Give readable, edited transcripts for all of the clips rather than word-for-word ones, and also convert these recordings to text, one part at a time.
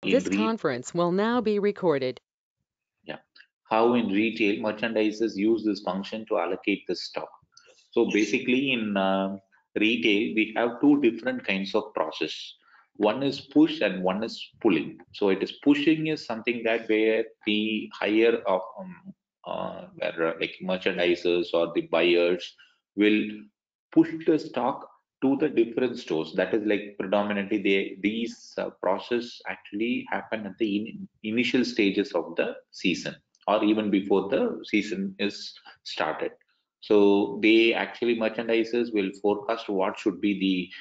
This conference will now be recorded. Yeah. How in retail merchandisers use this function to allocate the stock. So basically in retail, we have two different kinds of process. One is push and one is pulling. So it is pushing is something that where we hire where like merchandisers or the buyers will push the stock to the different stores. That is like predominantly these process actually happen at the initial stages of the season or even before the season is started. So they actually merchandisers will forecast what should be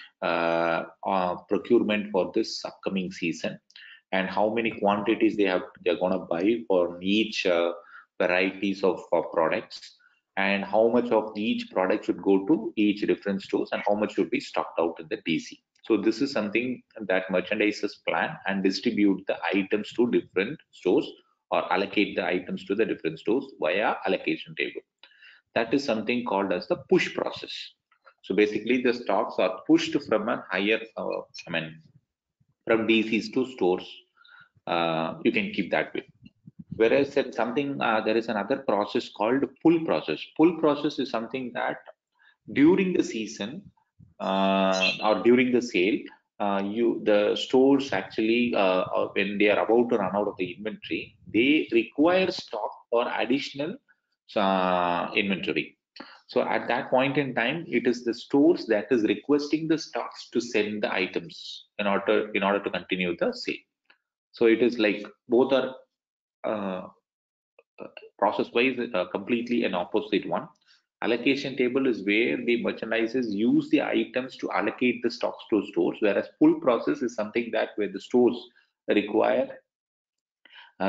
the procurement for this upcoming season and how many quantities they're going to buy for each varieties of products and how much of each product should go to each different stores and how much should be stocked out in the DC. So this is something that merchandisers plan and distribute the items to different stores or allocate the items to the different stores via allocation table. That is something called as the push process. So basically the stocks are pushed from a higher, from DCs to stores. You can keep that way. Whereas in something, there is another process called pull process. Pull process is something that during the season or during the sale, the stores actually when they are about to run out of the inventory, they require stock for additional inventory. So at that point in time, it is the stores that is requesting the stocks to send the items in order to continue the sale. So it is like both are uh, process wise completely an opposite one. Allocation table is where the merchandisers use the items to allocate the stocks to stores, whereas pull process is something that where the stores require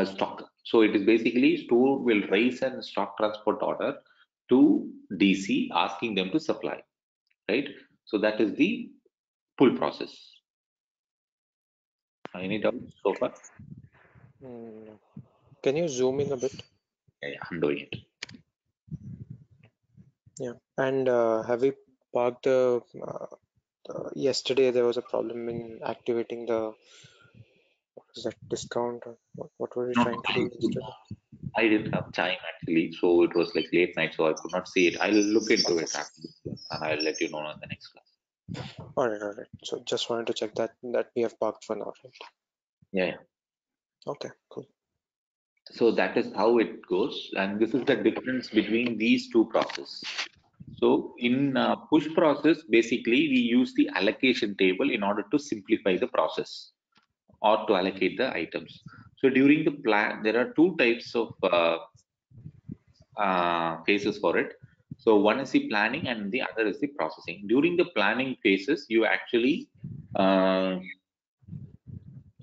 stock. So it is basically store will raise an stock transport order to DC asking them to supply, right? So that is the pull process. Any doubts so far? Can you zoom in a bit? Yeah, I'm doing it. Yeah. And have we parked the yesterday there was a problem in activating the what is that discount or what were we No, trying to do yesterday? I didn't have time actually, so it was like late night, so I could not see it. I'll look into it after this class, and I'll let you know in the next class. All right. So just wanted to check that we have parked for now, right? Yeah. Okay, cool. So that is how it goes, and this is the difference between these two processes. So in push process, basically we use the allocation table in order to simplify the process or to allocate the items. So during the plan, there are two types of phases for it. So one is the planning and the other is the processing. During the planning phases, you actually,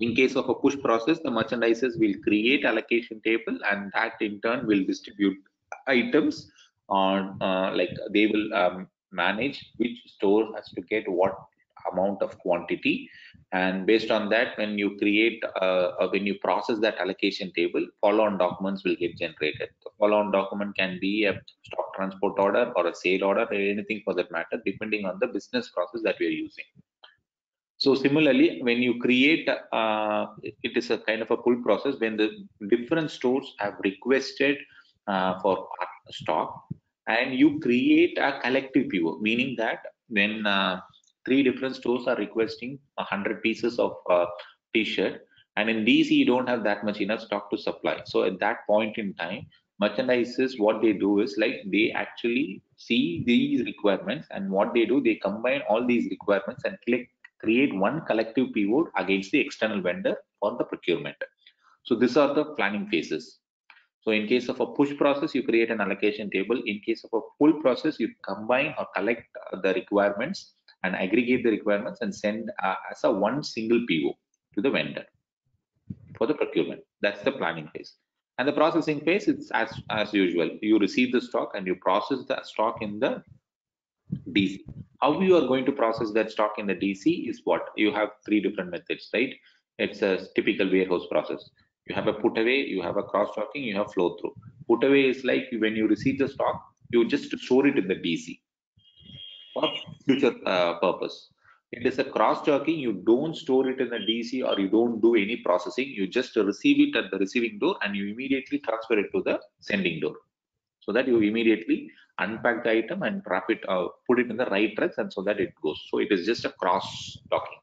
in case of a push process, the merchandisers will create allocation table and that in turn will distribute items on like they will manage which store has to get what amount of quantity, and based on that when you create when you process that allocation table, follow-on documents will get generated. The follow-on document can be a stock transport order or a sale order or anything for that matter, depending on the business process that we are using. So similarly, when you create, it is a kind of a pull process when the different stores have requested for stock, and you create a collective PO, meaning that when three different stores are requesting 100 pieces of t-shirt, and in DC you don't have that much enough stock to supply. So at that point in time, merchandisers what they do is like they actually see these requirements, and what they do, they combine all these requirements and create one collective pivot against the external vendor for the procurement. So these are the planning phases. So in case of a push process, you create an allocation table. In case of a pull process, you combine or collect the requirements and aggregate the requirements and send as a one single PO to the vendor for the procurement. That's the planning phase. And the processing phase, it's as usual. You receive the stock and you process the stock in the DC. How you are going to process that stock in the DC is what you have three different methods, right? It's a typical warehouse process. You have a put away, you have a cross stocking, you have flow through. Put away is like when you receive the stock, you just store it in the DC for future purpose. It is a cross-docking. You don't store it in the DC or you don't do any processing. You just receive it at the receiving door and you immediately transfer it to the sending door, so that you immediately unpack the item and wrap it, put it in the right tracks, and so that it goes. So it is just a cross-docking.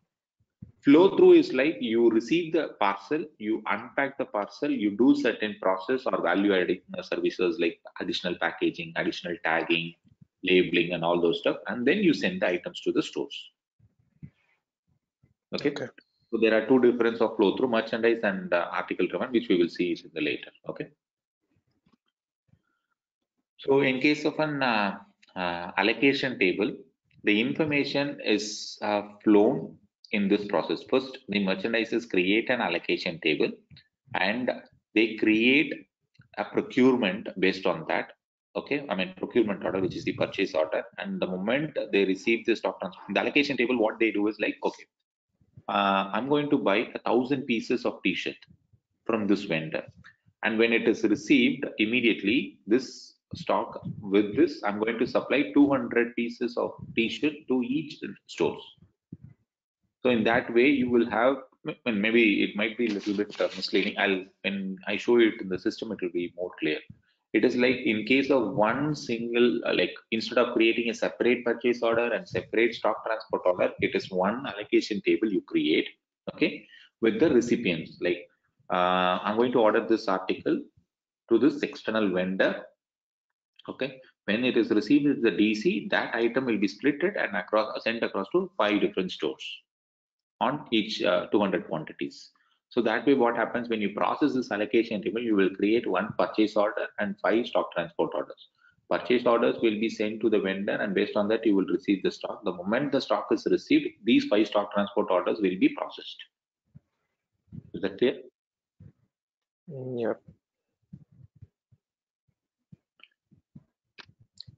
Flow through is like you receive the parcel, you unpack the parcel, you do certain process or value adding services like additional packaging, additional tagging, labeling, and all those stuff, and then you send the items to the stores. Okay. So there are two differences of flow through: merchandise and article driven, which we will see in the later. Okay. So in case of an allocation table, the information is flown in this process. First, the merchandisers create an allocation table and they create a procurement based on that. Okay, I mean procurement order, which is the purchase order. And the moment they receive the stock transfer, the allocation table, what they do is like, okay, I'm going to buy 1,000 pieces of t-shirt from this vendor. And when it is received, immediately this stock with this, I'm going to supply 200 pieces of t-shirt to each stores. So in that way, you will have, and maybe it might be a little bit misleading. When I show it in the system, it will be more clear. It is like in case of one single, like instead of creating a separate purchase order and separate stock transport order, it is one allocation table you create, okay, with the recipients. Like I'm going to order this article to this external vendor, okay. When it is received at the DC, that item will be splitted and sent across to 5 different stores on each 200 quantities. So that way, what happens when you process this allocation table, you will create one purchase order and 5 stock transport orders. Purchase orders will be sent to the vendor, and based on that, you will receive the stock. The moment the stock is received, these 5 stock transport orders will be processed. Is that clear? Yeah.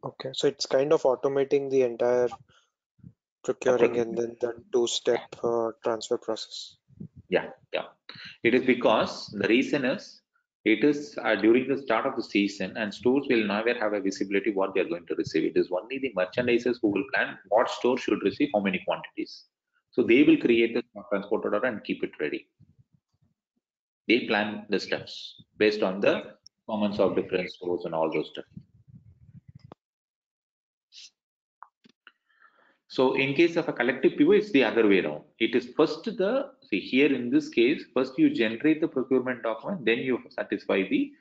Okay, so it's kind of automating the entire procuring and then the two-step transfer process. Yeah. It is because the reason is it is during the start of the season, and stores will never have a visibility what they are going to receive. It is only the merchandisers who will plan what store should receive how many quantities. So they will create the transport order and keep it ready. They plan the steps based on the performance of different stores and all those stuff. So in case of a collective PO, it's the other way around. It is first here in this case, first you generate the procurement document, then you satisfy the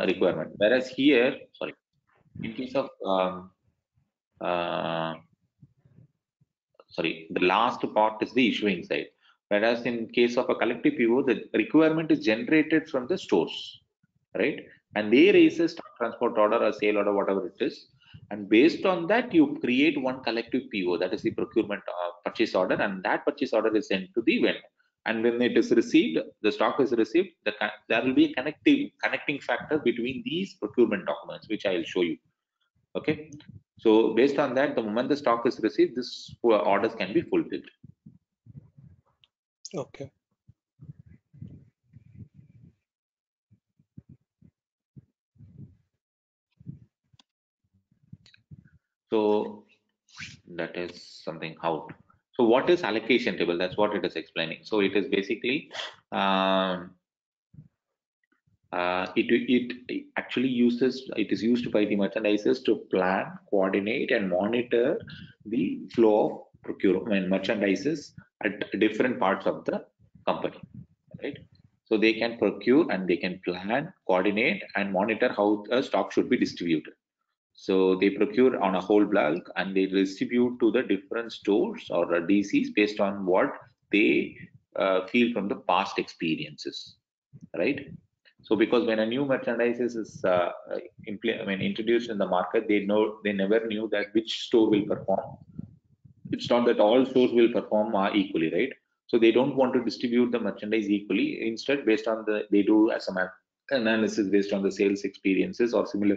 requirement. Whereas here, sorry, in case of the last part is the issuing side. Whereas in case of a collective PO, the requirement is generated from the stores, right? And they raise a stock transport order or sale order, whatever it is. And based on that, you create one collective PO, that is the procurement purchase order, and that purchase order is sent to the vendor. And when it is received, the stock is received, there will be a connecting factor between these procurement documents, which I will show you. Okay. So based on that, the moment the stock is received, this orders can be fulfilled. Okay. So that is something how. So what is allocation table? That's what it is explaining. So it is basically it actually it is used by the merchandisers to plan, coordinate, and monitor the flow of procurement merchandises at different parts of the company, right? So they can procure and they can plan, coordinate, and monitor how a stock should be distributed. So they procure on a whole bulk and they distribute to the different stores or DCs based on what they feel from the past experiences, right? So because when a new merchandise is introduced in the market, they never knew that which store will perform. It's not that all stores will perform equally, right? So they don't want to distribute the merchandise equally. Instead, based on they do as a analysis based on the sales experiences or similar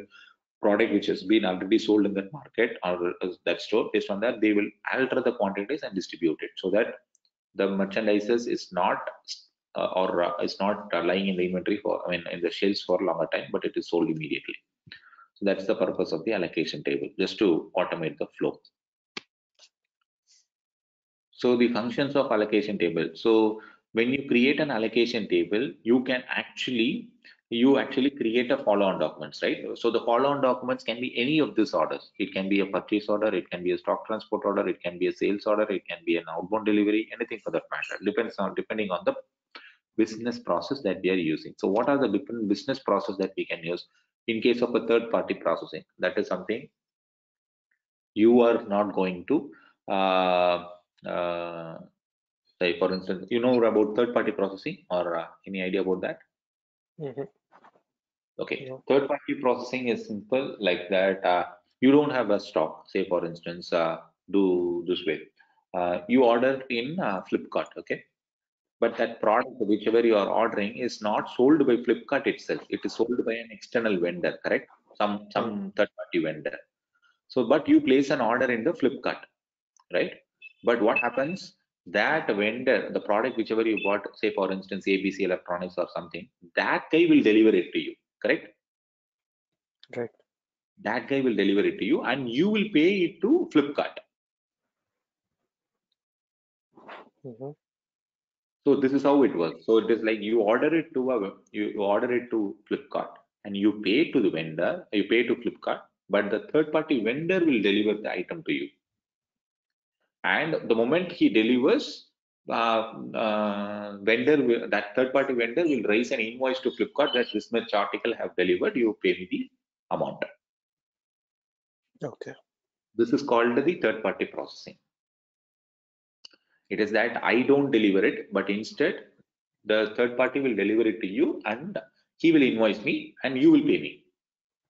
product which has been already sold in that market or that store. Based on that, they will alter the quantities and distribute it so that the merchandisers is not is not lying in the inventory in the shelves for a longer time, but it is sold immediately. So that's the purpose of the allocation table, just to automate the flow. So the functions of allocation table. So when you create an allocation table, you actually create a follow-on documents, right? So the follow-on documents can be any of these orders. It can be a purchase order, it can be a stock transport order, it can be a sales order, it can be an outbound delivery, anything for that matter. Depending on the business process that we are using. So what are the different business process that we can use in case of a third-party processing? That is something you are not going to uh, uh, say, for instance, you know about third-party processing or any idea about that? Mm-hmm. Okay, No. third-party processing is simple like that. You don't have a stock. Say, for instance, do this way. You order in Flipkart, okay? But that product, whichever you are ordering, is not sold by Flipkart itself. It is sold by an external vendor, correct? Some third-party vendor. So, but you place an order in the Flipkart, right? But what happens? That vendor, the product whichever you bought, say for instance ABC Electronics or something, that guy will deliver it to you, correct? Right. That guy will deliver it to you, and you will pay it to Flipkart. Mm-hmm. So this is how it works. So it is like you order it to Flipkart, and you pay to the vendor, you pay to Flipkart, but the third party vendor will deliver the item to you. And the moment he delivers, that third party vendor will raise an invoice to Flipkart that this much article have delivered, you pay me the amount. Okay. This is called the third party processing. It is that I don't deliver it, but instead the third party will deliver it to you, and he will invoice me and you will pay me.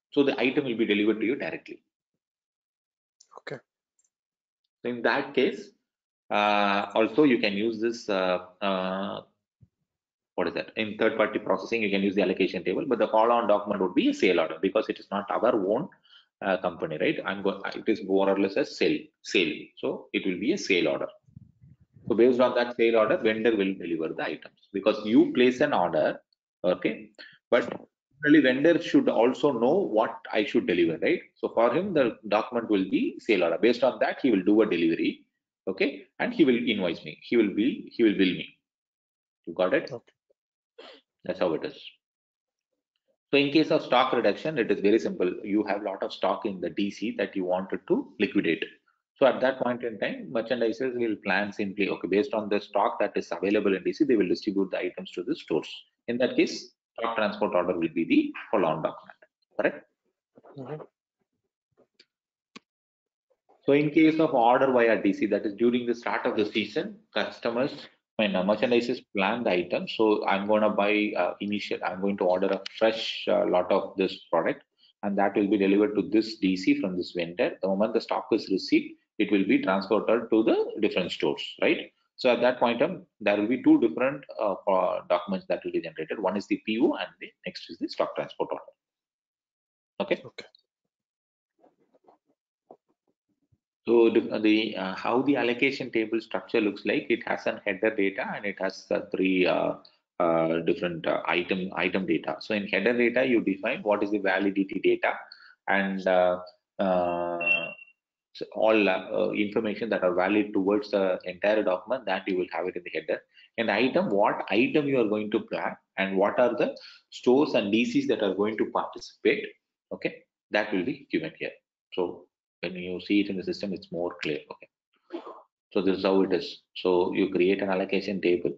So the item will be delivered to you directly. Okay. So in that case, also you can use this what is that? In third party processing, you can use the allocation table, but the follow-on document would be a sale order because it is not our own company, right? It is more or less a sale. So it will be a sale order. So based on that sale order, vendor will deliver the items because you place an order, okay? But really vendor should also know what I should deliver, right? So for him, the document will be sale order. Based on that, he will do a delivery, okay? And he will invoice me. He will bill me. You got it? Okay. That's how it is. So in case of stock reduction, it is very simple. You have a lot of stock in the DC that you wanted to liquidate. So at that point in time, merchandisers will plan simply, okay, based on the stock that is available in DC, they will distribute the items to the stores. In that case, stock transport order will be the follow-on document, correct? Mm-hmm. So in case of order via DC, that is during the start of the season, customers, when merchandisers plan the item, so I'm going to buy I'm going to order a fresh lot of this product, and that will be delivered to this DC from this vendor. The moment the stock is received, it will be transported to the different stores, right? So at that point, there will be two different documents that will be generated. One is the PO, and the next is the stock transport order. Okay. Okay. So how the allocation table structure looks like, it has an header data and it has three different item data. So in header data, you define what is the validity data and so all information that are valid towards the entire document, that you will have it in the header. And item, what item you are going to plan and what are the stores and DCs that are going to participate. Okay, that will be given here. So when you see it in the system, it's more clear. Okay, so this is how it is. So you create an allocation table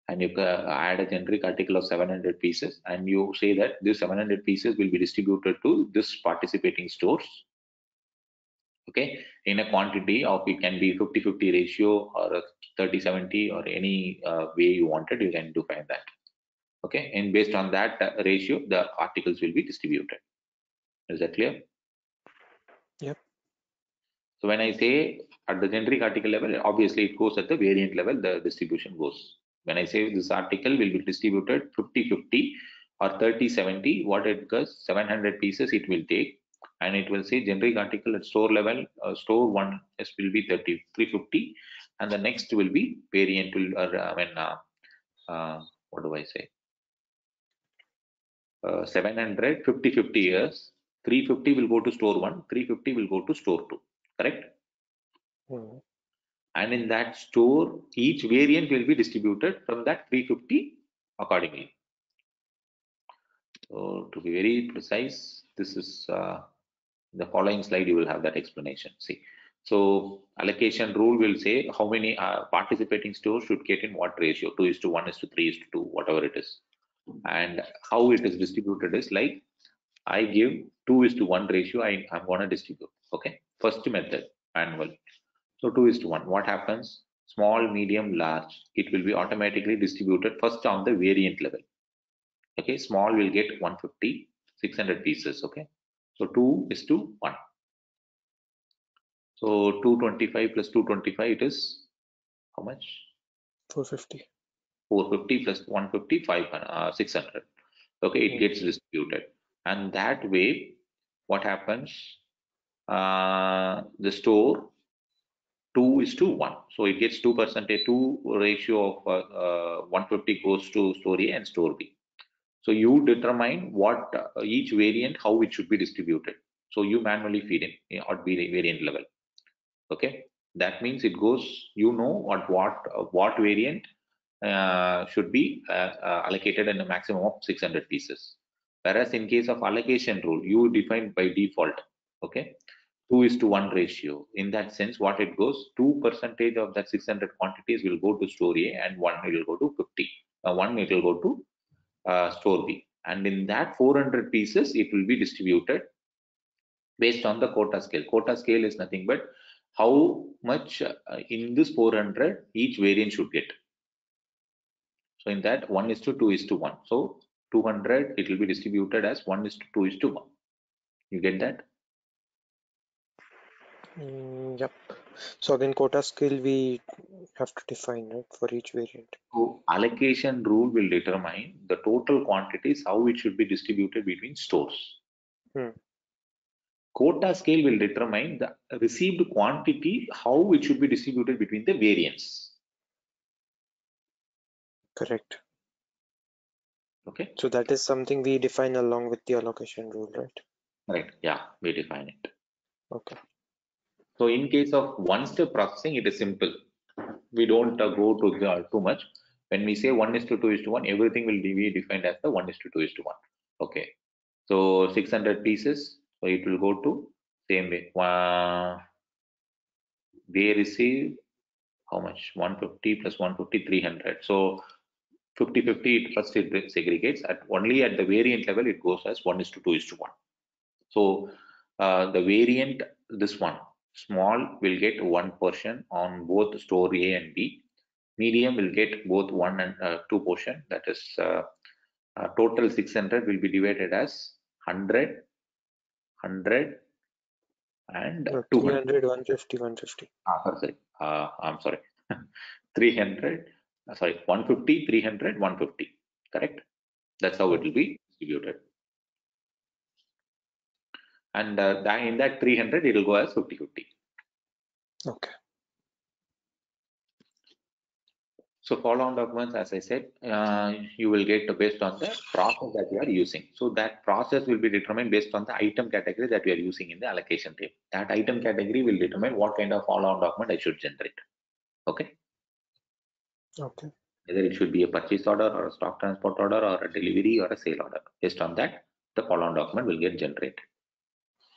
and you add a generic article of 700 pieces, and you say that this 700 pieces will be distributed to this participating stores, okay, in a quantity of, it can be 50-50 ratio or a 30-70 or any way you wanted, you can define that, okay, and based on that ratio, the articles will be distributed. Is that clear? Yep. So when I say at the generic article level, obviously it goes at the variant level, the distribution goes. When I say this article will be distributed 50-50 or 30-70, what it goes, 700 pieces it will take, and it will say generic article at store level, store one will be 350, and the next will be variant will, what do I say? 700, 50-50 years, 350 will go to store one, 350 will go to store two, correct? Mm-hmm. and in that store, each variant will be distributed from that 350 accordingly. So to be very precise, this is the following slide. You will have that explanation. See, so allocation rule will say how many participating stores should get in what ratio: 2:1, 3:2, whatever it is. And how it is distributed is like I give 2:1 ratio. I'm going to distribute. Okay, first method, manual. So 2:1. What happens? Small, medium, large. It will be automatically distributed first on the variant level. Okay, small will get 150, 600 pieces. Okay, so 2:1. So 225 plus 225, it is how much? 450. 450 plus 150, 500, 600. Okay, it gets distributed, and that way, what happens? The store 2:1, so it gets 2%. 2 ratio of 150 goes to store A and store B. So you determine what each variant, how it should be distributed. So you manually feed in at variant level. Okay, that means it goes. You know what variant should be allocated in a maximum of 600 pieces. Whereas in case of allocation rule, you define by default. Okay, 2:1 ratio. In that sense, what it goes, 2% of that 600 quantities will go to store A and 1 will go to 50. 1 it will go to store B, and in that 400 pieces it will be distributed based on the quota scale. Quota scale is nothing but how much in this 400 each variant should get. So in that 1:2:1. So 200 it will be distributed as 1:2:1. You get that? Yep. So again, quota scale we have to define, right, for each variant. So allocation rule will determine the total quantities, how it should be distributed between stores. Quota scale will determine the received quantity, how it should be distributed between the variants. Correct. Okay. So that is something we define along with the allocation rule, right? Right. Yeah, we define it. Okay. So in case of one-step processing, it is simple. We don't go to too much. When we say 1:2:1, everything will be defined as the 1:2:1. Okay. So 600 pieces. So it will go to same way. They receive how much? 150 plus 150, 300. So 50-50, first it segregates. Only at the variant level, it goes as 1:2:1. So the variant, this one, small will get one portion on both store A and B. Medium will get both 1 and 2 portion. That is total 600 will be divided as 100, 100, and 200. 300, 150, 150. Sorry. I'm sorry. 300. Sorry, 150, 300, 150. Correct. That's how it will be distributed. And in that 300, it will go as 50-50. Okay. So follow-on documents, as I said, you will get based on the process that you are using. So that process will be determined based on the item category that we are using in the allocation table. That item category will determine what kind of follow-on document I should generate. Okay. Okay. Whether it should be a purchase order or a stock transport order or a delivery or a sale order. Based on that, the follow-on document will get generated.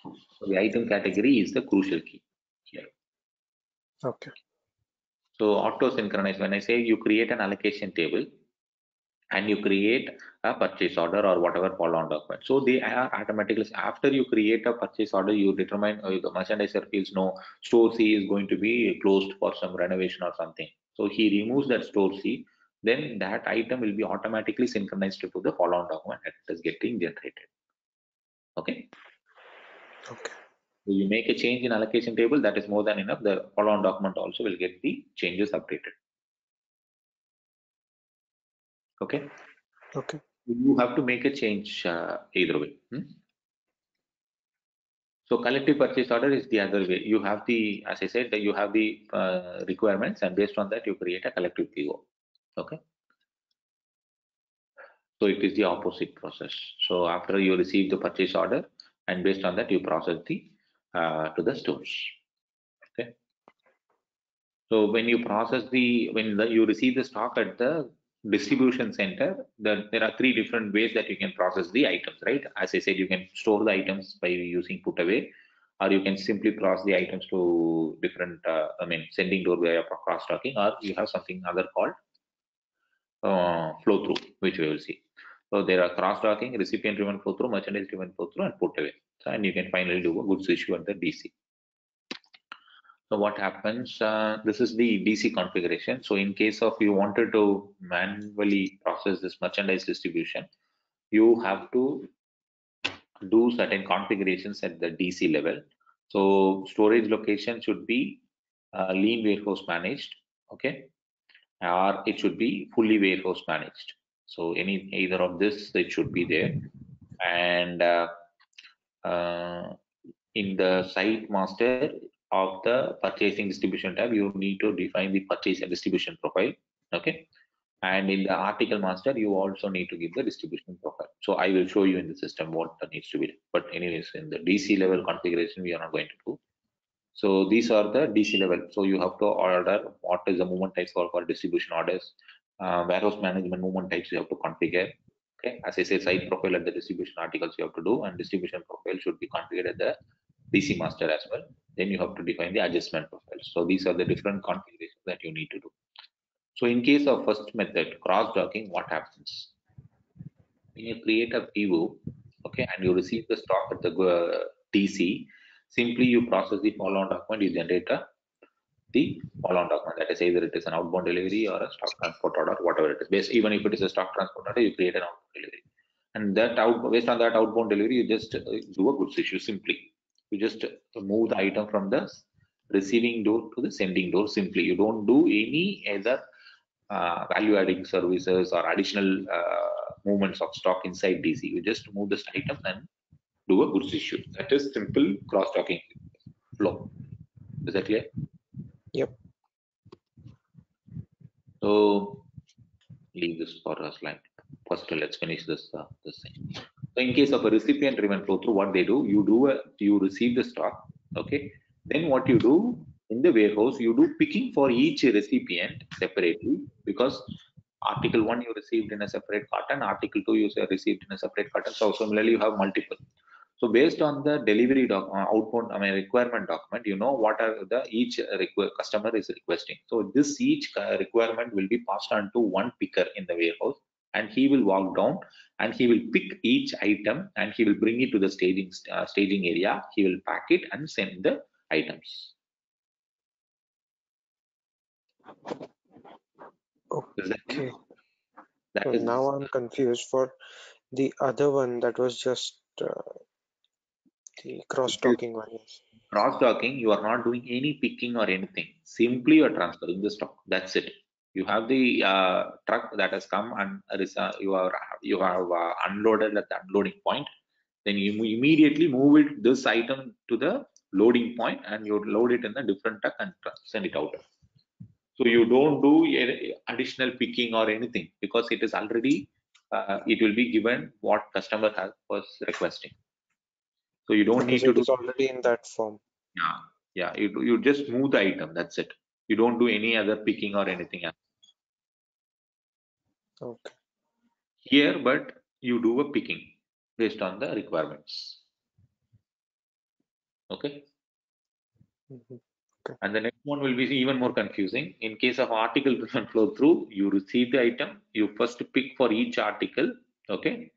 So the item category is the crucial key here. Okay. So auto synchronize, when I say you create an allocation table and you create a purchase order or whatever follow-on document. So they are automatically, after you create a purchase order, you determine the merchandiser feels no, store C is going to be closed for some renovation or something. So he removes that store C, then that item will be automatically synchronized to the follow-on document that is getting generated. Okay. Okay. So you make a change in allocation table, that is more than enough. The follow-on document also will get the changes updated. Okay. Okay. You have to make a change either way. So collective purchase order is the other way. You have the, as I said, that you have the requirements, and based on that you create a collective PO. Okay. So it is the opposite process. So after you receive the purchase order, and based on that you process the to the stores. Okay. So when you you receive the stock at the distribution center, there are three different ways that you can process the items, right? As I said, you can store the items by using put away, or you can simply cross the items to different, sending door via cross docking, or you have something other called flow through, which we will see. So there are cross docking, recipient driven flow through, merchandise driven flow through, and put away. So, and you can finally do a goods issue at the DC. So what happens, this is the DC configuration. So in case of you wanted to manually process this merchandise distribution, you have to do certain configurations at the DC level. So storage location should be lean warehouse managed, okay, or it should be fully warehouse managed. So either of this, it should be there. And in the site master of the purchasing distribution tab, you need to define the purchase and distribution profile, okay. And in the article master, you also need to give the distribution profile. So I will show you in the system what needs to be done. But anyways, in the DC level configuration, we are not going to do. So these are the DC level. So you have to order what is the movement types for distribution orders, warehouse management movement types you have to configure. Okay, as I say, site profile at the distribution articles you have to do, and distribution profile should be configured at the DC master as well. Then you have to define the adjustment profile. So these are the different configurations that you need to do. So in case of first method, cross docking, what happens? When you create a PO, okay, and you receive the stock at the DC, simply you process the follow-on document, you generate the follow-on document. That is either it is an outbound delivery or a stock transport order, whatever it is. Even if it is a stock transport order, you create an outbound delivery. And based on that outbound delivery, you just do a goods issue simply. You just move the item from the receiving door to the sending door simply. You don't do any other value adding services or additional movements of stock inside DC. You just move this item and do a goods issue. That is simple cross docking flow. Is that clear? Yep. So leave this for a slide. First, let's finish this thing. So in case of a recipient driven flow through, what they do, you receive the stock, okay. Then what you do in the warehouse, you do picking for each recipient separately, because article 1 you received in a separate carton, article 2 you received in a separate carton. So similarly, you have multiple. So based on the delivery outbound, requirement document, you know what are the each customer is requesting. So this each requirement will be passed on to one picker in the warehouse, and he will walk down and he will pick each item and he will bring it to the staging area. He will pack it and send the items. Okay. That So is now I'm confused for the other one that was just the cross-docking one. Yes. cross-docking, you are not doing any picking or anything. Simply you are transferring the stock. That's it. You have the truck that has come and you have unloaded at the unloading point. Then you immediately move this item to the loading point and you load it in a different truck and send it out. So you don't do any additional picking or anything, because it is already it will be given what customer was requesting. So you don't need So to it do. is already in that form. Yeah. You just move the item. That's it. You don't do any other picking or anything else Okay. here, but you do a picking based on the requirements. Okay. Okay. And the next one will be even more confusing. In case of article driven flow through, you receive the item, you first pick for each article, okay,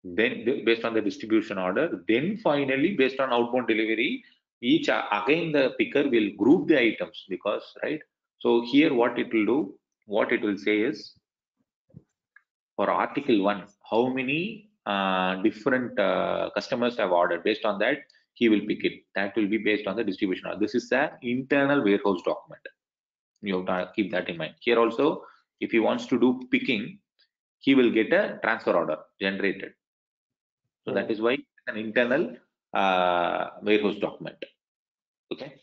then based on the distribution order, then finally based on outbound delivery, each again the picker will group the items, because right. So here what it will say is, for article 1, how many different customers have ordered. Based on that, he will pick it. That will be based on the distribution order. This is the internal warehouse document. You have to keep that in mind. Here also, if he wants to do picking, he will get a transfer order generated. So that is why it's an internal warehouse document. Okay.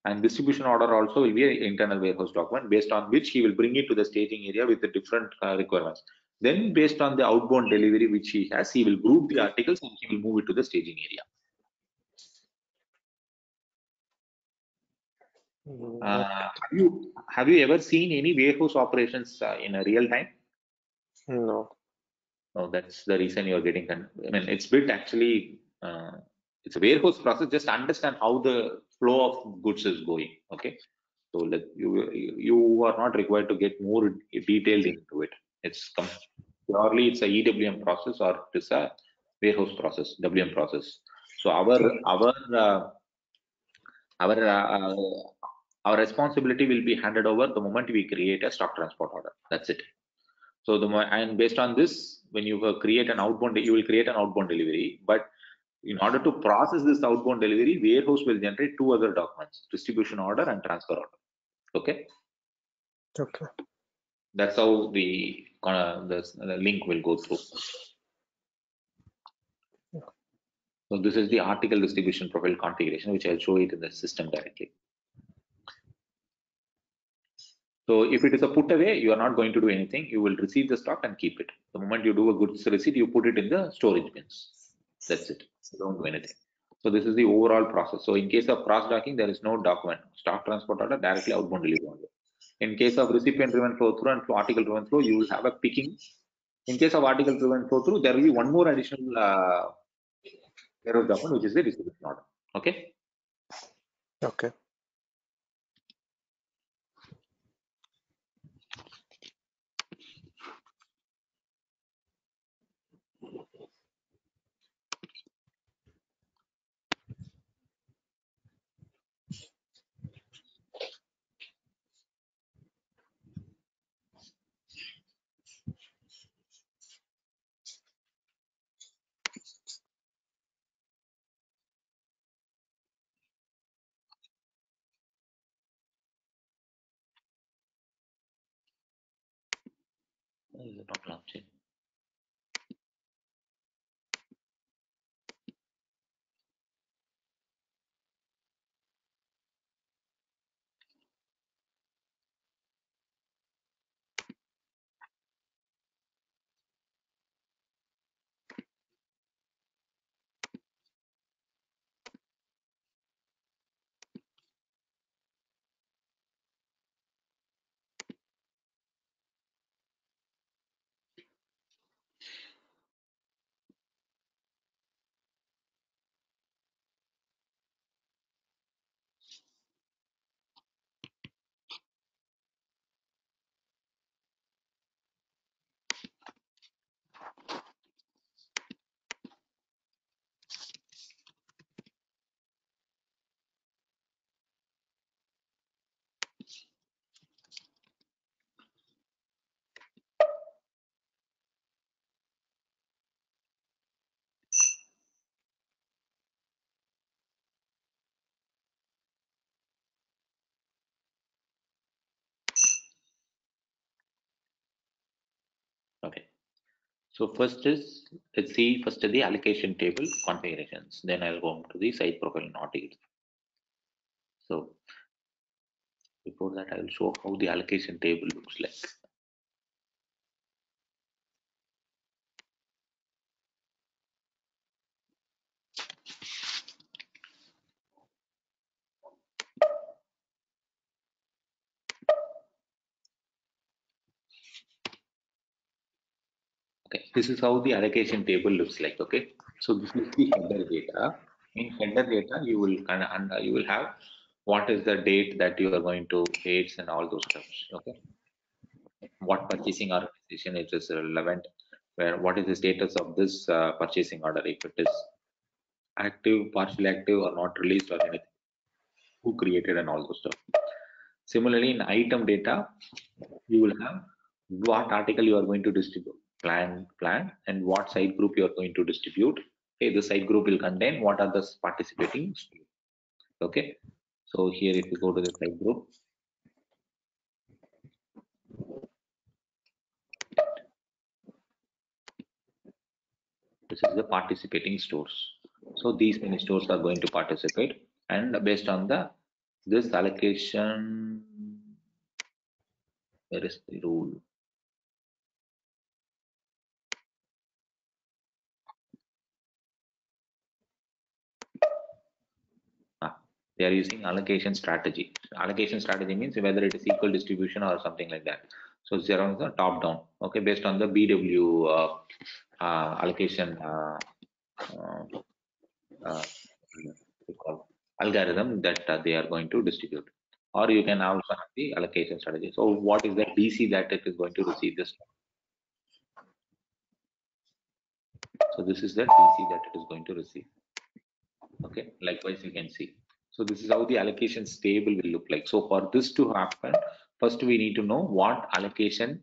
And distribution order also will be an internal warehouse document, based on which he will bring it to the staging area with the different requirements. Then based on the outbound delivery which he has, he will group the articles and he will move it to the staging area. Have you ever seen any warehouse operations in a real time? No. No, that's the reason you're getting. I mean, it's bit actually. It's a warehouse process. Just understand how the flow of goods is going. Okay, so like you are not required to get more detailed into it. Purely it's a EWM process or it is a warehouse process, WM process. So our our responsibility will be handed over the moment we create a stock transport order. That's it. So and based on this, when you create an outbound, you will create an outbound delivery. But in order to process this outbound delivery, warehouse will generate two other documents: distribution order and transfer order. Okay. Okay. That's how the link will go through. So this is the article distribution profile configuration, which I'll show it in the system directly. So if it is a put away, you are not going to do anything. You will receive the stock and keep it. The moment you do a goods receipt, you put it in the storage bins. That's it. You don't do anything. So this is the overall process. So in case of cross-docking, there is no document. Stock transport order directly outbound delivery order. In case of recipient driven flow through and article driven flow, you will have a picking. In case of article driven flow through, there will be one more additional error document, which is the distribution order. Okay. Okay. Why is it not launching? Okay. So first is, let's see first the allocation table configurations. Then I'll go to the site profile and article. So before that, I will show how the allocation table looks like. Okay, this is how the allocation table looks like. Okay, so this is the header data. In header data, you will you will have what is the date that you are going to dates and all those stuff. Okay, what purchasing organization it is relevant, where what is the status of this purchasing order, if it is active, partially active, or not released or anything, who created and all those stuff. Similarly, in item data, you will have what article you are going to distribute, plan, and what site group you are going to distribute. Okay, the site group will contain what are the participating. Okay, so here if you go to the site group, this is the participating stores. So these many stores are going to participate, and based on this allocation, where is the rule? They are using allocation strategy. Allocation strategy means whether it is equal distribution or something like that. So it's around the top down, okay, based on the BW allocation algorithm that they are going to distribute. Or you can also have the allocation strategy. So what is the DC that it is going to receive this? So this is the DC that it is going to receive. Okay, likewise you can see. So this is how the allocations table will look like. So for this to happen, first we need to know what allocation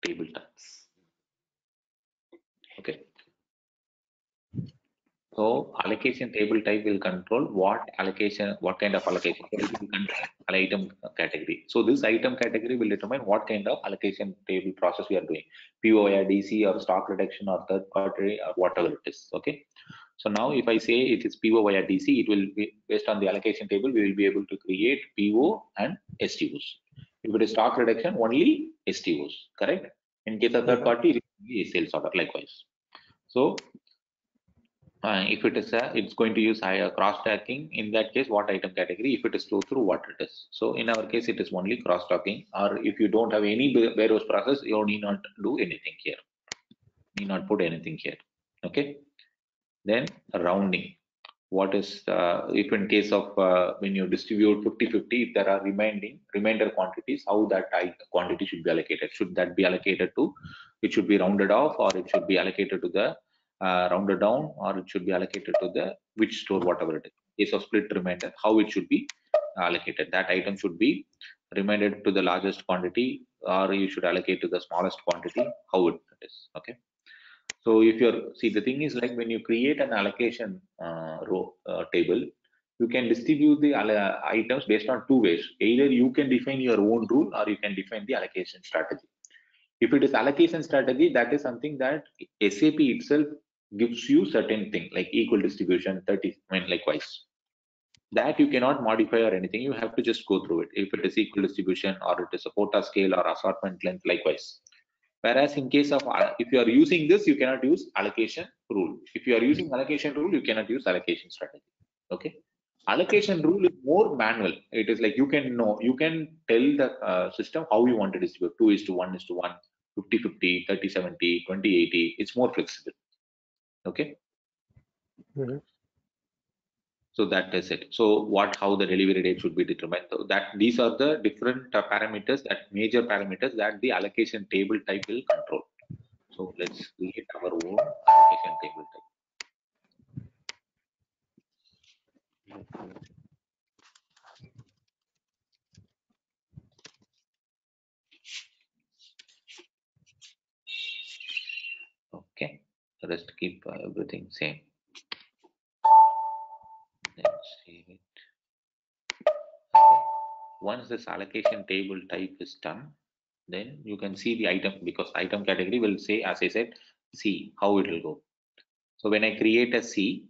table does. Okay. So allocation table type will control what kind of allocation. So it will control an item category. So this item category will determine what kind of allocation table process we are doing. PO or DC or stock reduction or third party or whatever it is. Okay. So now if I say it is PO via DC, it will be based on the allocation table, we will be able to create PO and STOs. If it is stock reduction, only STOs, correct? In case of third party, it will be a sales order likewise. So if it is it's going to use higher cross-stacking. In that case, what item category? If it is flow through, what it is. So in our case, it is only cross-stacking. Or if you don't have any warehouse process, you need not do anything here. Need not put anything here. Okay. Then rounding. What is if in case of when you distribute 50-50, if there are remainder quantities, how that quantity should be allocated? Should that be allocated to? It should be rounded off, or it should be allocated to the rounded down, or it should be allocated to the which store, whatever it is. In case of split remainder, how it should be allocated? That item should be reminded to the largest quantity, or you should allocate to the smallest quantity. How it is? Okay. So if you're the thing is like when you create an allocation row table, you can distribute the items based on two ways. Either you can define your own rule, or you can define the allocation strategy. If it is allocation strategy, that is something that SAP itself gives you certain thing like equal distribution, 30, likewise. That you cannot modify or anything. You have to just go through it. If it is equal distribution, or it is a quota scale or assortment length, likewise. Whereas in case of if you are using this, you cannot use allocation rule. If you are using allocation rule, you cannot use allocation strategy. Okay. Allocation rule is more manual. It is like you can tell the system how you want to distribute 2:1:1, 50-50, 30-70, 20-80. It's more flexible. Okay. So that is it. So how the delivery date should be determined. So that these are the different parameters, major parameters that the allocation table type will control. So let's create our own allocation table type. Okay, the rest keep everything same. Let's save it. Okay. Once this allocation table type is done, then you can see the item, because item category will say, as I said, C, how it will go. So when I create a C,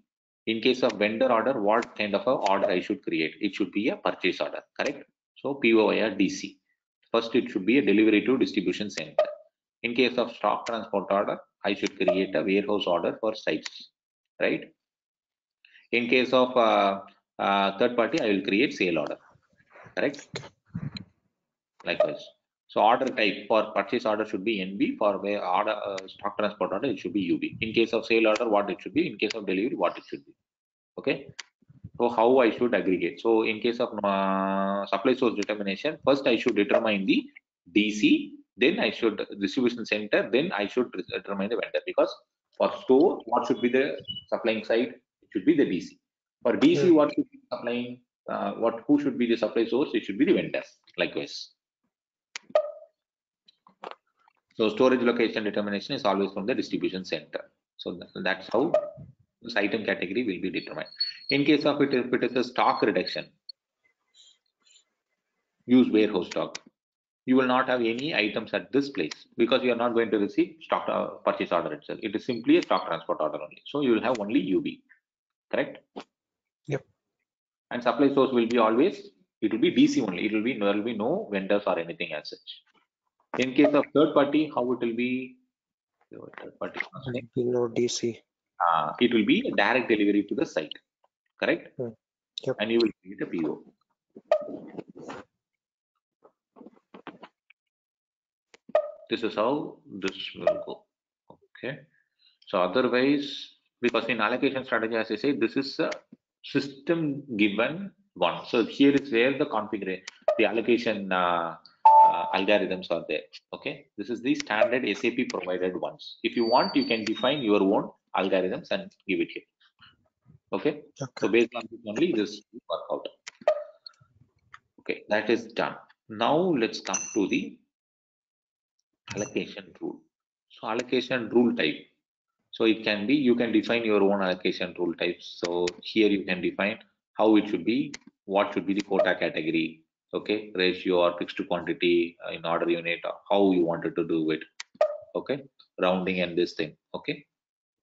in case of vendor order, what kind of a order I should create? It should be a purchase order, correct? So PO via DC. First, it should be a delivery to distribution center. In case of stock transport order, I should create a warehouse order for sites, right? In case of third party, I will create sale order, correct? Likewise. So order type for purchase order should be NB. For order stock transport order, it should be UB. In case of sale order, what it should be. In case of delivery, what it should be. Okay. So how I should aggregate? So in case of supply source determination, first I should determine the DC, then I should distribution center, then I should determine the vendor. Because for store, what should be the supplying side? It should be the DC. For DC, what should be supplying? Who should be the supply source? It should be the vendor. Likewise. So storage location determination is always from the distribution center. So that's how this item category will be determined. In case of it, if it is a stock reduction, use warehouse stock. You will not have any items at this place because you are not going to receive stock purchase order itself. It is simply a stock transport order only. So you will have only UB, correct? Yep. And supply source will be always, it will be DC only. There will be no vendors or anything as such. In case of third party, how it will be? But below DC. It will be a direct delivery to the site, correct? Yep. And you will create a PO. This is how this will go. Okay. So otherwise, because in allocation strategy, as I say, this is a system given one. So here is where the configuration, the allocation algorithms are there. Okay. This is the standard SAP provided ones. If you want, you can define your own algorithms and give it here. Okay. So based on this only, this will work out. Okay, that is done. Now let's come to the allocation rule. So allocation rule type. So it can be, you can define your own allocation rule types. So here you can define how it should be, what should be the quota category, okay, ratio or fixed quantity in order unit, how you wanted to do it, okay, rounding and this thing, okay.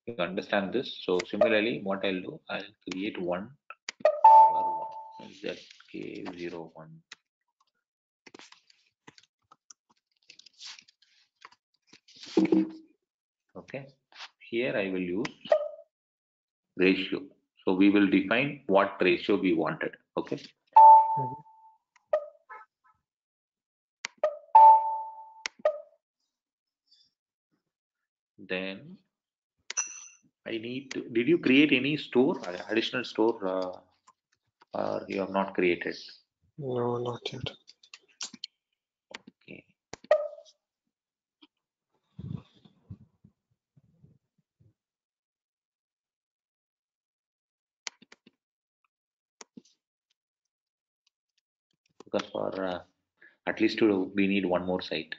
You understand this. So similarly, what I'll do, I'll create one ZK01. Okay, here I will use ratio. So we will define what ratio we wanted. Okay. Then I need to, did you create any store, additional store, or you have not created? No, not yet. Okay. Because for at least we need one more site.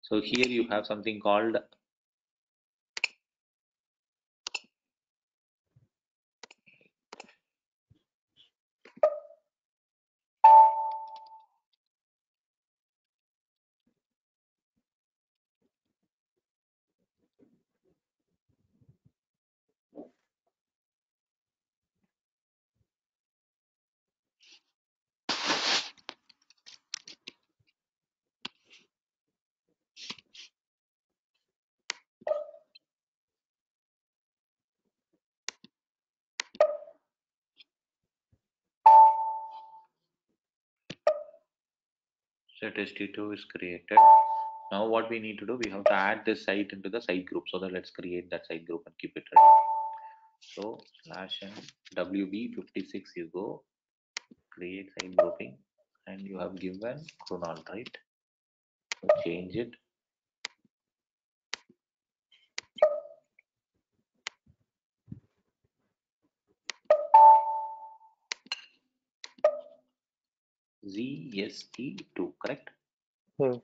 So here you have something called ZST2 is created. Now what we need to do, we have to add this site into the site group. So that let's create that site group and keep it ready. So /n WB56 you go create site grouping and you have given chronal, right? So change it. ZST2, correct? So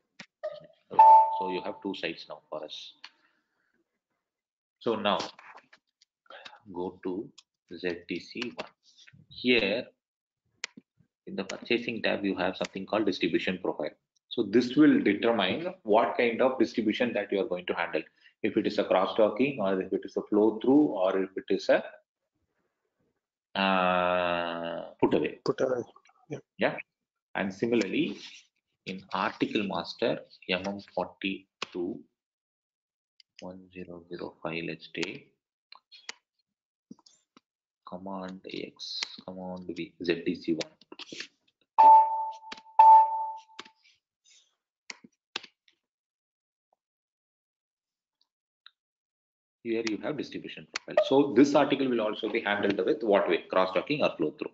you have two sites now for us. So now go to ZTC1. Here in the purchasing tab, you have something called distribution profile. So this will determine what kind of distribution that you are going to handle. If it is a cross-docking or if it is a flow through or if it is a put away. Yeah. And similarly, in article master MM42 1005, let's take command X, command V, ZDC1. Here you have distribution profile. So this article will also be handled with what way? Cross-docking or flow through.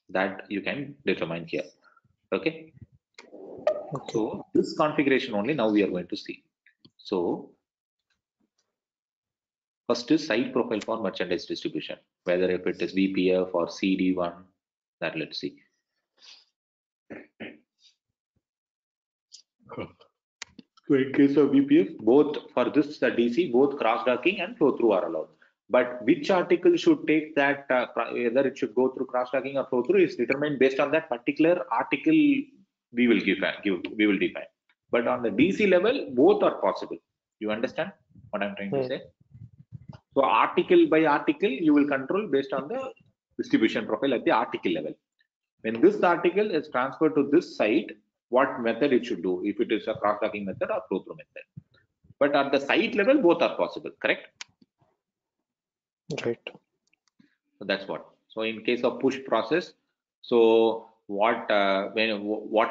That you can determine here. Okay. So this configuration only now we are going to see. So first is site profile for merchandise distribution, whether if it is VPF or CD1, that let's see. So in case of BPF, both for this DC, both cross-docking and flow-through are allowed. But which article should take that, whether it should go through cross-docking or flow-through is determined based on that particular article we will we will define. But on the DC level, both are possible. You understand what I'm trying to say? So article by article, you will control based on the distribution profile at the article level. When this article is transferred to this site, what method it should do, if it is a cross-docking method or flow-through method. But at the site level, both are possible, correct? Right. So that's what. So in case of push process, so what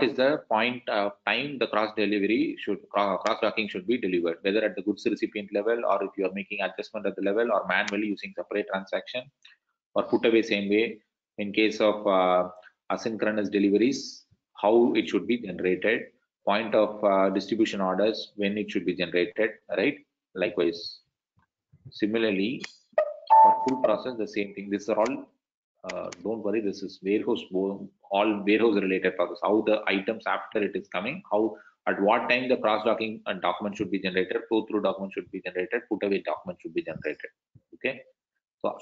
is the point of time the cross-docking should be delivered, whether at the goods recipient level or if you are making adjustment at the level or manually using separate transaction or put away same way. In case of asynchronous deliveries, how it should be generated, point of distribution orders, when it should be generated, right? Likewise, similarly, for full process, the same thing. These are all, don't worry, this is warehouse, all warehouse related process. How the items after it is coming, how at what time the cross-docking document should be generated, flow-through document should be generated, put-away document should be generated. Okay. So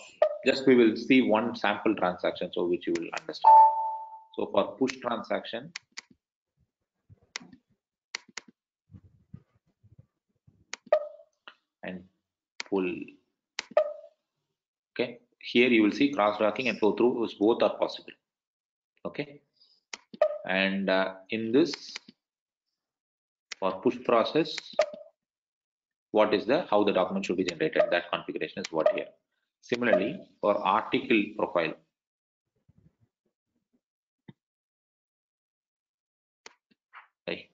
just we will see one sample transaction, so which you will understand. So for push transaction, and pull. Okay, here you will see cross-docking and flow-through, both are possible. Okay, and in this, for push process, what is the how the document should be generated? That configuration is what here. Similarly, for article profile, right?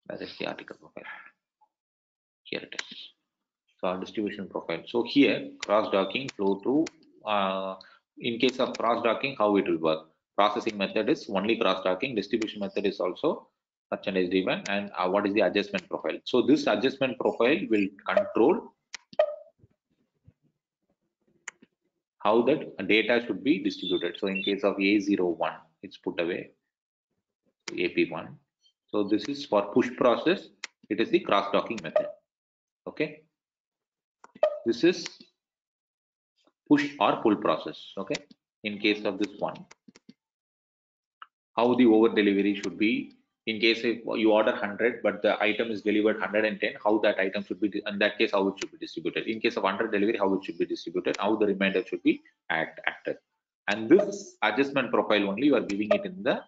That is the article profile. Here it is. So our distribution profile. So here cross-docking, flow-through. In case of cross-docking, how it will work? Processing method is only cross-docking. Distribution method is also merchandise driven. And what is the adjustment profile? So this adjustment profile will control how that data should be distributed. So in case of A01, it's put away AP1. So this is for push process. It is the cross-docking method. Okay. This is push or pull process. Okay. In case of this one, how the over delivery should be. In case if you order 100 but the item is delivered 110, how that item should be, in that case how it should be distributed. In case of 100 delivery, how it should be distributed, how the remainder should be acted. And this adjustment profile only you are giving it in the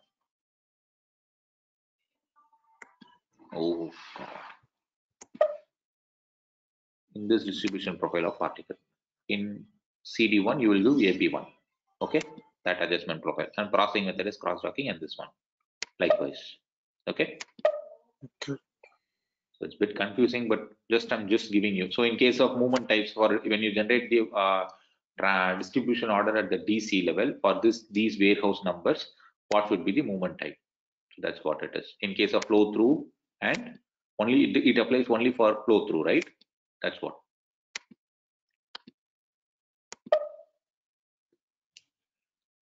in this distribution profile of article. In CD1 you will do AP1. Okay, that adjustment profile, and processing method is cross-docking, and this one likewise. Okay. So it's a bit confusing, but I'm just giving you. So in case of movement types, for when you generate the distribution order at the DC level for these warehouse numbers, what would be the movement type? So that's what it is. In case of flow through, and only it applies only for flow through, right? That's what.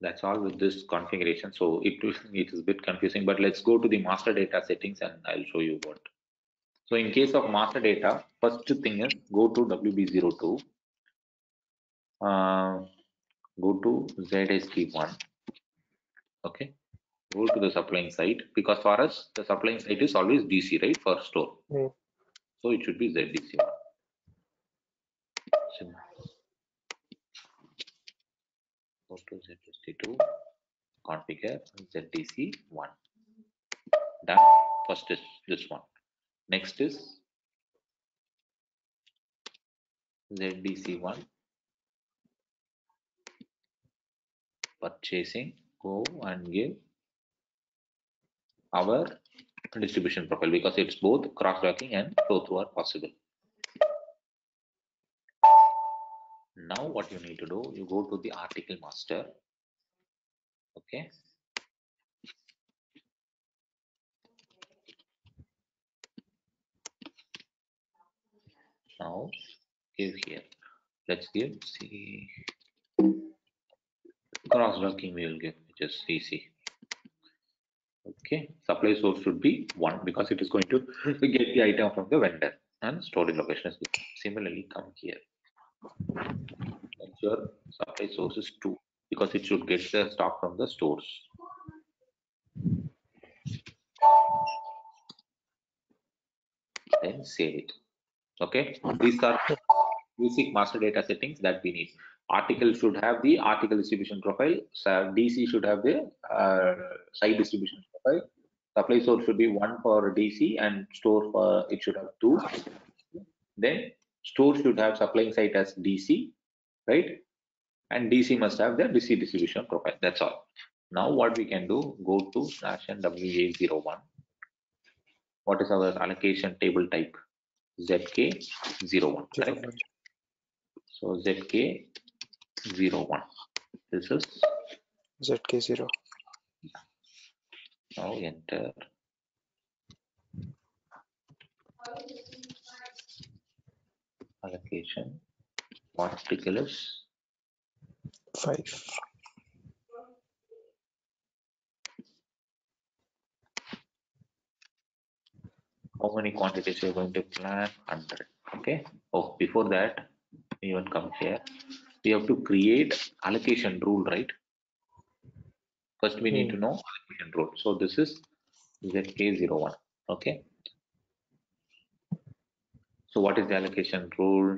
That's all with this configuration. So it is a bit confusing, but let's go to the master data settings and I'll show you what. So in case of master data, first thing is go to WB02, go to ZST1, okay, go to the supplying site, because for us the supplying site is always DC, right, for store. So it should be ZDC1. So go to ZST2, configure ZDC1. Done. First is this one. Next is ZDC1 purchasing. Go and give our distribution profile, because it's both cross-docking and flow-through are possible. Now what you need to do, you go to the article master. Okay. Now give here. Let's give, see, cross-docking we will give, which just DC. Okay, supply source should be 1 because it is going to get the item from the vendor, and storage location is 0. Similarly, come here. Ensure supply source is 2 because it should get the stock from the stores. Then save it. Okay, these are basic master data settings that we need. Article should have the article distribution profile. DC should have the site distribution profile. Supply source should be 1 for DC and store for it should have 2. Then store should have supplying site as DC, right? And DC must have the DC distribution profile. That's all. Now what we can do, go to /WA01. What is our allocation table type? ZK01, correct? So ZK01. This is ZK0. Now enter. Allocation. Article is 5. How many quantities you're going to plan? 100. Okay. Oh, before that, even come here. We have to create allocation rule, right? First, we need to know allocation rule. So this is ZK01. Okay. So what is the allocation rule?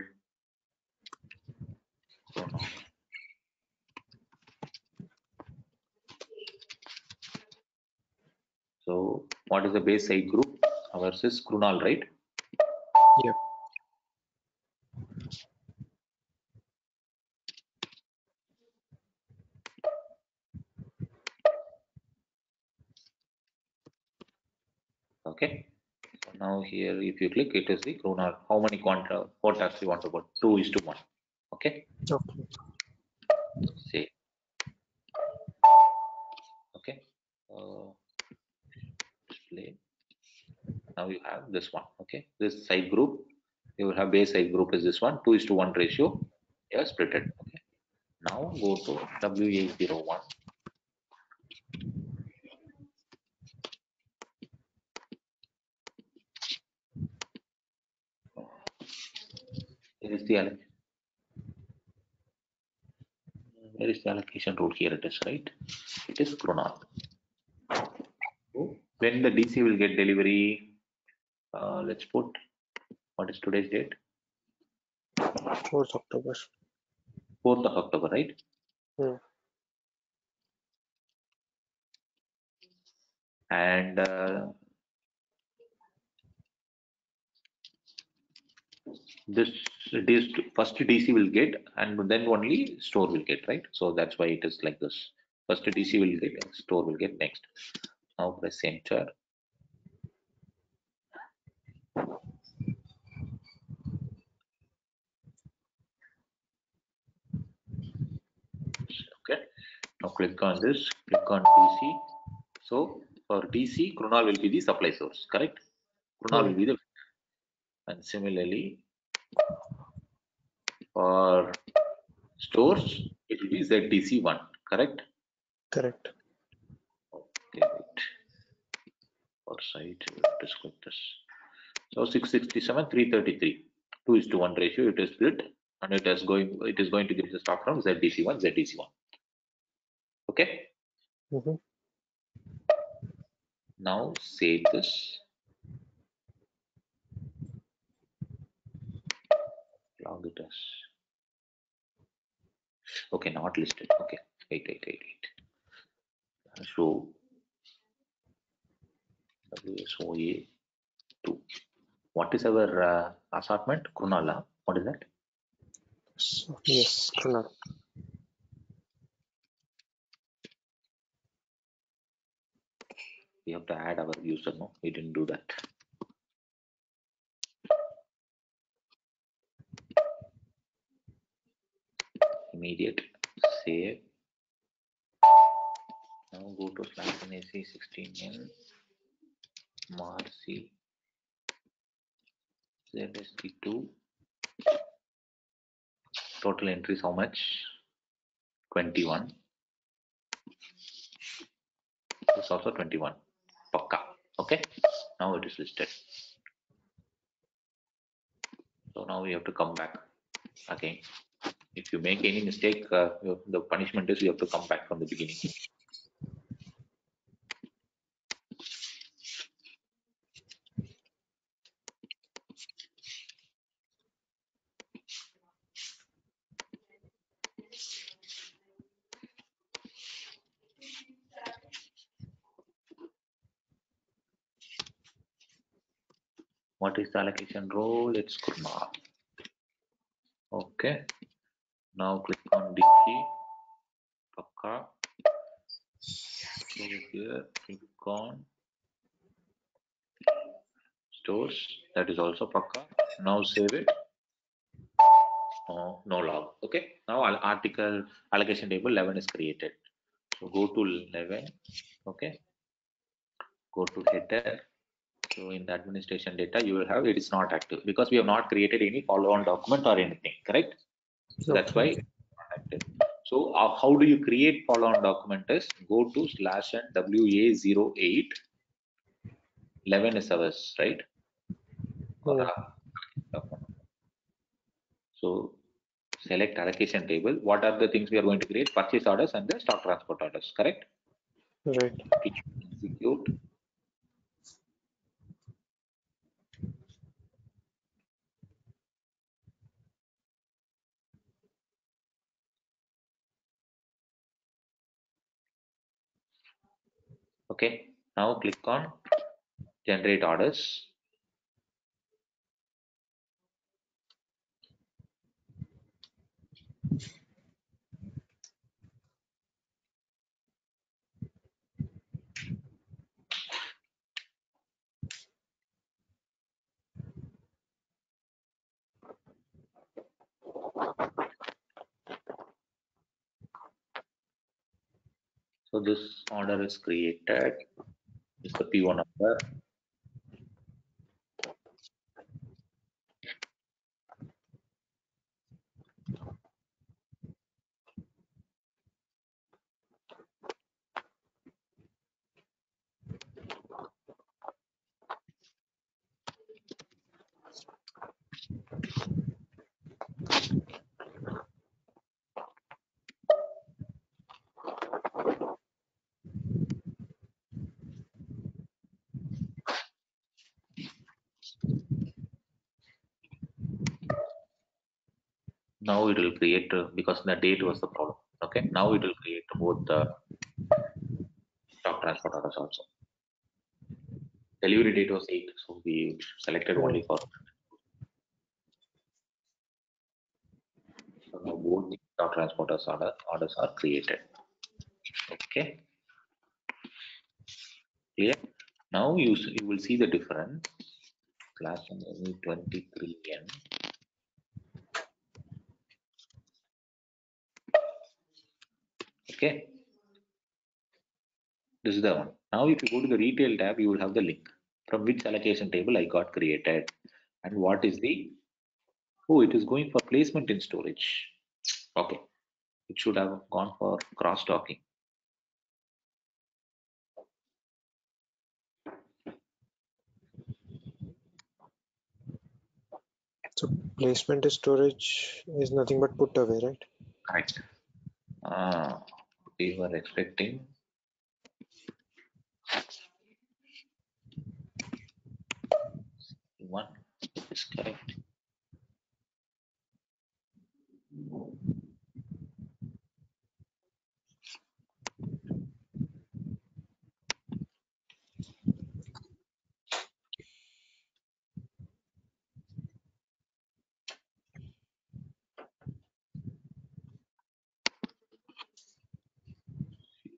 So what is the base site group? Ours is Krunal, right? Yep. Okay. So now here, if you click, it is the Krunal. How many quotas you want to put? 2:1. Okay. Okay. Say. Okay. Display. Now you have this one. Okay. This site group, you will have base site group is this one, 2:1 ratio. You have split it. Okay. Now go to WA01. Here is the allocation. Where is the allocation rule? Here it is, right? It is Krunal. So when the DC will get delivery, let's put, what is today's date? 4th October. 4th of October, right? And this first DC will get, and then only store will get, right? So that's why it is like this. First DC will get, store will get next. Now press enter. Okay. Now click on this. Click on DC. So for DC, Krunal will be the supply source, correct? Krunal will be the, and similarly for stores, it will be ZDC1, correct? Correct. Okay, wait. For site, just click this. So 667, 333, 2:1 ratio. It is split, and it is going to get the stock from ZDC1, ZDC1. Okay. Now save this. Log it as. Okay, not listed. Okay, wait. Show WSOA 2. What is our assortment? Krunal. What is that? So, yes, Krunal. We have to add our user. No, we didn't do that. Immediate save. Now go to /NAC16N Marcy ZSP2. Total entries how much? 21. This is also 21. Pakka. Okay. Now it is listed. So now we have to come back again. If you make any mistake, the punishment is you have to come back from the beginning. What is the allocation rule? It's Kurma. Okay. Now click on DT. Pakka. So here click on stores. That is also Pakka. Now save it. No log. Okay. Now article allocation table 11 is created. So go to 11. Okay. Go to header. So in the administration data, you will have it is not active because we have not created any follow-on document or anything, correct? So that's why it's not active. So how do you create follow-on document is go to /n WA08. 11 is ours, right? So select allocation table. What are the things we are going to create? Purchase orders and the stock transport orders, correct? Right. Execute. Okay, now click on generate orders. So this order is created. This is the PO number. Now it will create because the date was the problem. Okay, now it will create both the stock transport orders also. Delivery date was 8, so we selected only for. So now both the stock transporters orders are created. Okay, clear. Now you will see the difference. Class 23N. Okay, this is the one. Now if you go to the retail tab, you will have the link from which allocation table I got created and what is the, oh, it is going for placement in storage. Okay, it should have gone for cross-docking. So placement storage is nothing but put away, right? Correct. We were expecting one is correct.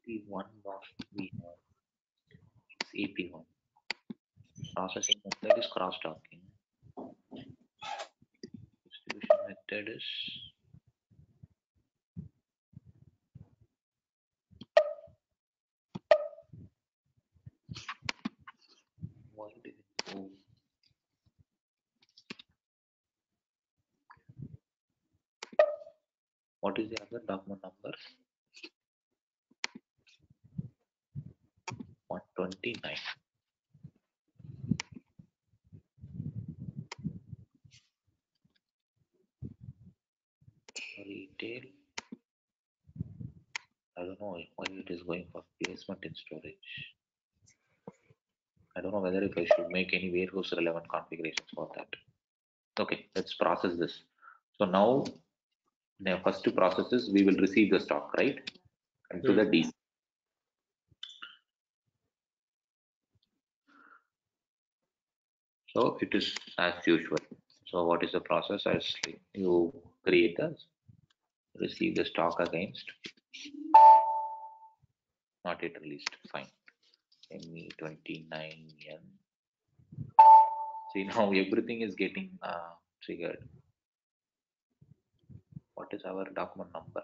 CP1 box we have AP1. Processing method is cross-docking. Distribution method is why did it move? What is the other document number? 129. Retail. I don't know why it is going for placement in storage. I don't know whether if I should make any warehouse relevant configurations for that. Okay, let's process this. So now the first two processes we will receive the stock, right? And to the DC. So it is as usual. So what is the process? As you create the receive the stock against not yet released. Fine. ME29N. See, now everything is getting triggered. What is our document number?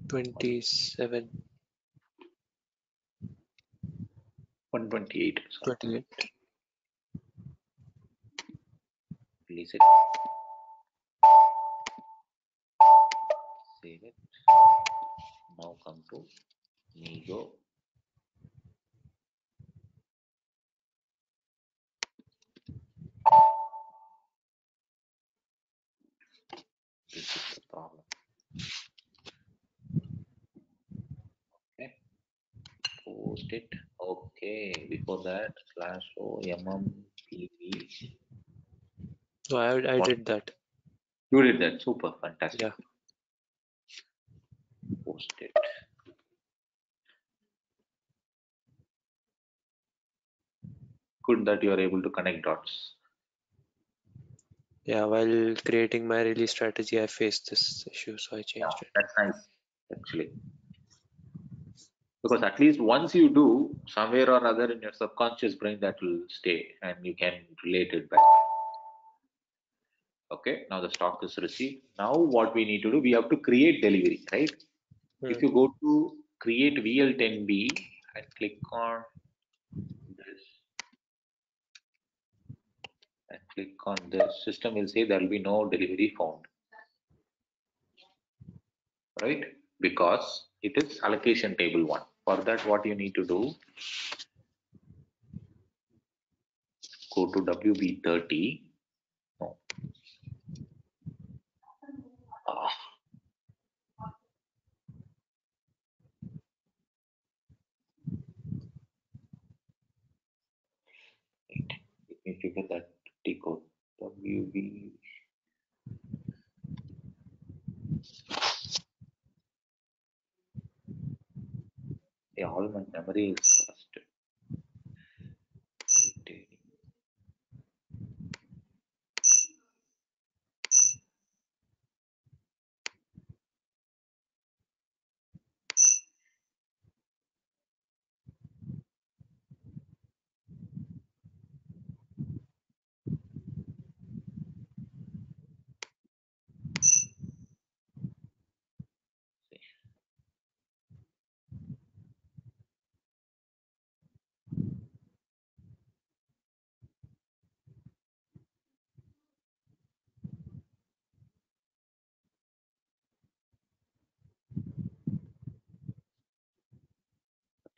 27. 128. 28. Release it. Save it. Now come to Migo. This is the problem. Okay. Post it. Okay. Before that, /o/mm/pv. So I did that. You did that. Super. Fantastic. Yeah. Post it. Good that you are able to connect dots. Yeah, while creating my release strategy, I faced this issue, so I changed it. That's nice, actually. Because at least once you do, somewhere or other in your subconscious brain that will stay and you can relate it back. Okay, now the stock is received. Now what we need to do, we have to create delivery, right? If you go to create VL10B and click on this and click on this, system will say there will be no delivery found, right? Because it is allocation table 1. For that, what you need to do, go to WB30. No. Wait, let me figure that T code. WB. Yeah, all my memory is fast.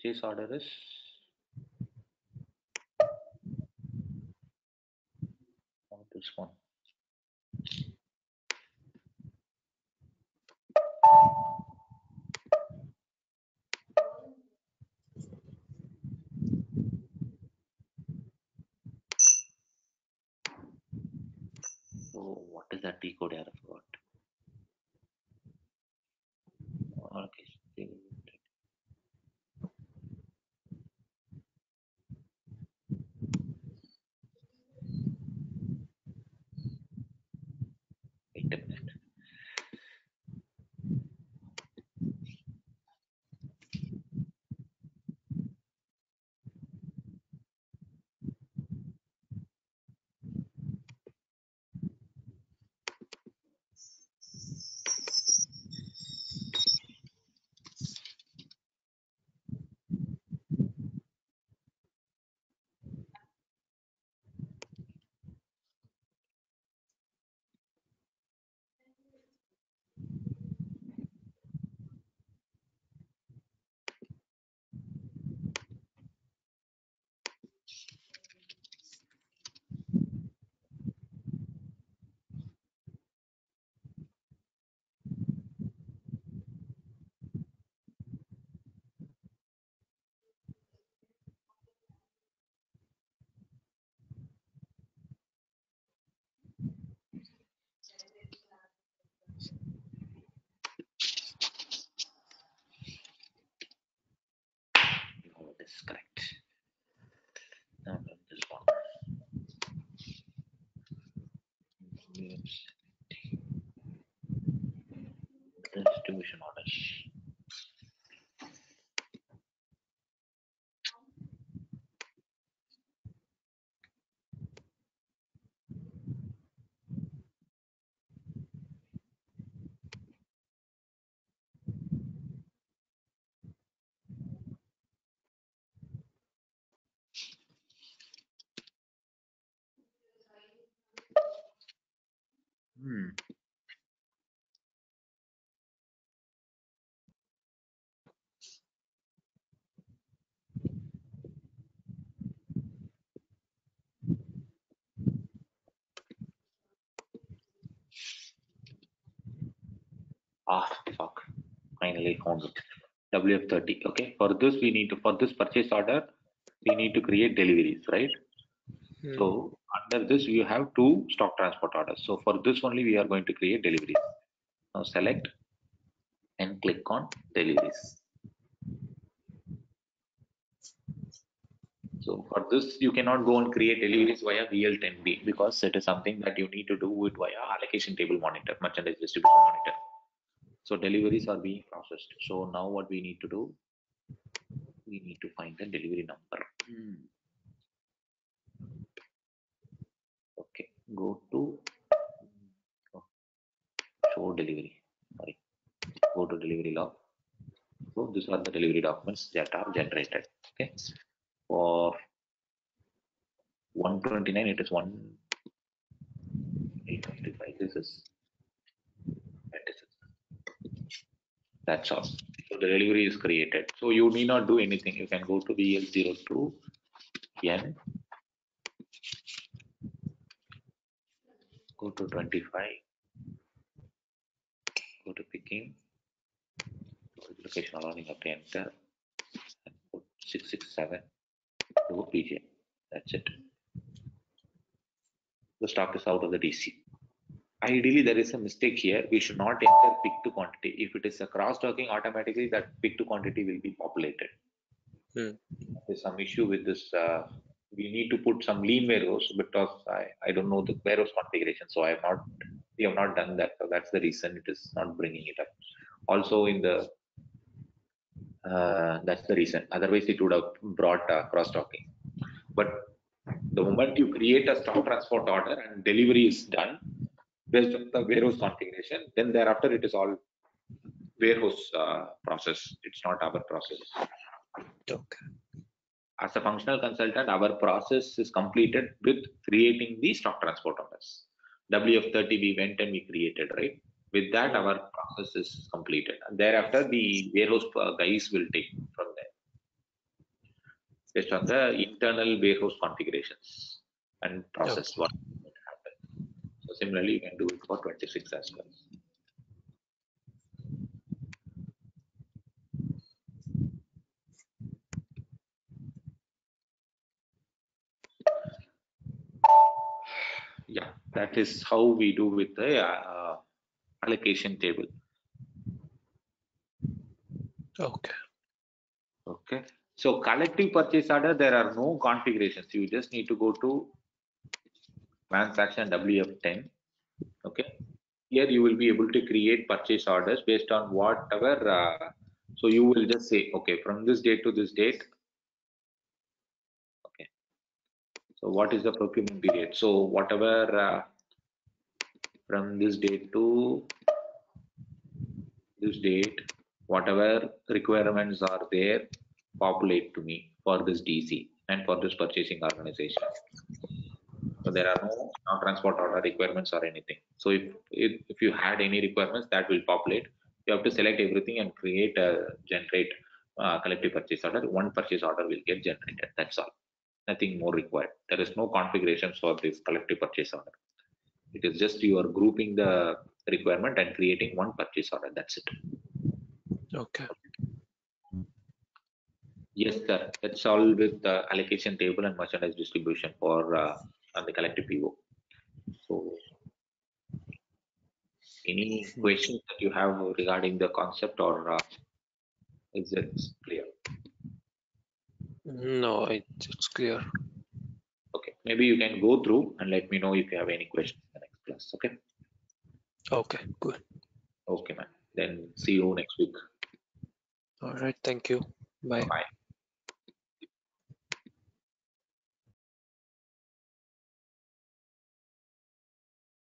Purchase order is this one. So what is that T code I forgot? Okay. Wait a minute. distribution orders. Fuck. Finally found it. WF30. Okay. For this, for this purchase order, we need to create deliveries, right? So under this, we have two stock transport orders. So for this only, we are going to create deliveries. Now select and click on deliveries. So for this, you cannot go and create deliveries via VL10B because it is something that you need to do it via allocation table monitor, merchandise distribution monitor. So deliveries are being processed. So now what we need to do, we need to find the delivery number. Okay, go to show delivery. Sorry, go to delivery log. So these are the delivery documents that are generated. Okay, for 129, it is 1855. This is 26. That's all. So the delivery is created. So you need not do anything. You can go to VL02 N, go to 25, go to picking, location allowing, you have to enter, and put 667, do PJ. That's it. The stock is out of the DC. Ideally, there is a mistake here. We should not enter pick to quantity. If it is a cross-docking, automatically that pick to quantity will be populated. There's some issue with this. We need to put some lean warehouse because I don't know the warehouse configuration, so we have not done that. So that's the reason it is not bringing it up. Also in the that's the reason. Otherwise, it would have brought cross-docking. But the moment you create a stock transport order and delivery is done based on the warehouse configuration, then thereafter it is all warehouse process. It's not our process. Okay. As a functional consultant, our process is completed with creating the stock transport orders. WF30 we went and we created, right? With that, our process is completed. And thereafter, the warehouse guys will take from there based on the internal warehouse configurations and process what will happen. So similarly, you can do it for 26 as well. Yeah, that is how we do with the allocation table. Okay. Okay. So collective purchase order, there are no configurations. You just need to go to transaction WF10. Okay. Here you will be able to create purchase orders based on whatever. So you will just say, okay, from this date to this date. Okay. So what is the procurement period? So whatever from this date to this date, whatever requirements are there, populate to me for this DC and for this purchasing organization. So there are no transport order requirements or anything. So if you had any requirements, that will populate. You have to select everything and generate collective purchase order. One purchase order will get generated. That's all. Nothing more required. There is no configurations for this collective purchase order. It is just you are grouping the requirement and creating one purchase order. That's it. Okay. Yes, sir. That's all with the allocation table and merchandise distribution for on the collective PO. So, any questions that you have regarding the concept, or is it clear? No, it's clear. Okay, maybe you can go through and let me know if you have any questions in the next class. Okay. Okay, good. Okay, man. Then see you next week. All right. Thank you. Bye. Bye.